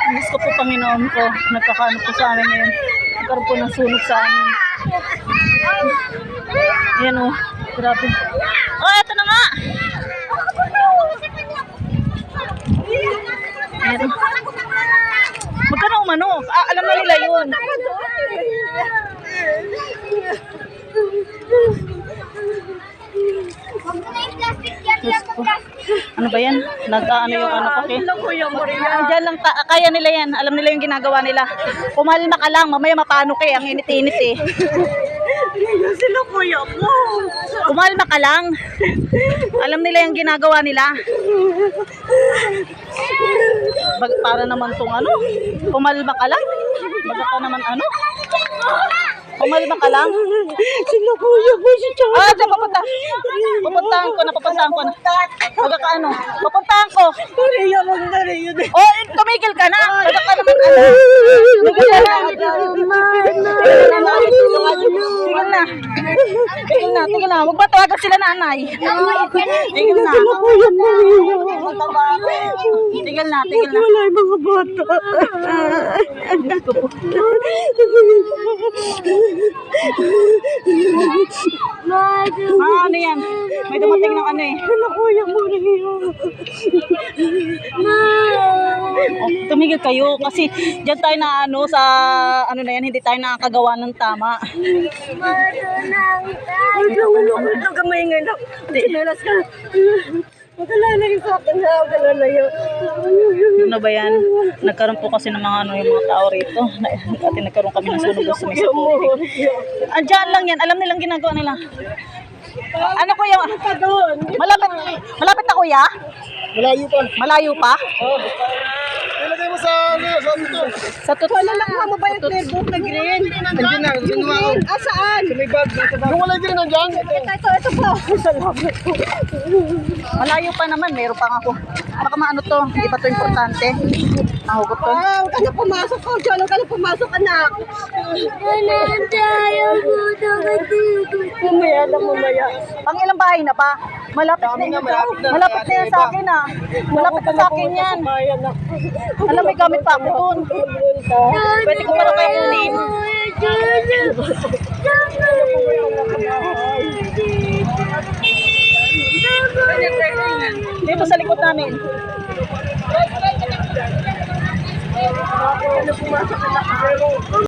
Diyos ko po, Panginoon ko, nagkakaano po sa amin ngayon. Nagkaroon po ng sunog sa amin. Ayan o, grabe. Oh, eto na nga! Ayan o. Magkano umano? Alam na nila yun. Ano ba yan? Nag-ano yung ano ko? Diyan lang, kaya nila yan. Alam nila yung ginagawa nila. Kumalma ka lang, mamaya mapano kayo. Ang init-init eh. Sila kuya mo. Kumalma ka lang. Alam nila yung ginagawa nila. Para naman tong ano. Kumalma ka lang. Baga ka naman ano. Kumalma ka lang. Sila kuya mo si Charo. Ah, dyan papunta. Pupuntahan ko na. Baga ka ano. Pupuntahan ko. Maria, mag-Maria. Oh, tumigil ka na. Baga ka naman ano. Tumigil ka na. Tigil na. Huwag ba tawagan sila nanay? Tigil na. Sila kuya mo. Tigil na. Wala yung mga bata. Ano yan? May dumating ng ano eh. Sila kuya mo. Oh, tumigil kayo kasi diyan tayo na ano sa ano na yan, hindi tayo nakakagawa ng tama. Huwag ka maingay na. Sinelas ka. Magkalalayo sa akin na. Magkalalayo. Ano ba yan? Nagkaroon po kasi ng mga ano yung mga tao rito. At nagkaroon kami ng sunog sa misa po. Andiyan lang yan. Alam nilang ginagawa nila. Ano kuya? Malapit na kuya? Malayo pa? Ilagay mo sa tuto. Sa totoo Wala lang mo ba yung clearbook na green? Nandiyan na, ginawa ko. Saan? Sa may bag. Yung wala din nandiyan. Ito po. Salamat po. malayo pa naman. Meron pa ako. Baka maano to. Hindi pa to importante. Mahugot to. Huwag ka na pumasok ko. Diyan, huwag ka na pumasok, anak. Mamaya lang, mamaya. Pang ilang bahay na pa? Malapit na yan. Malapit na yan sa akin ah. Malapit na sa akin yan. Alam, may gamit pa ako dun. Pwede ko parang kayo kunin. Dito sa likod namin.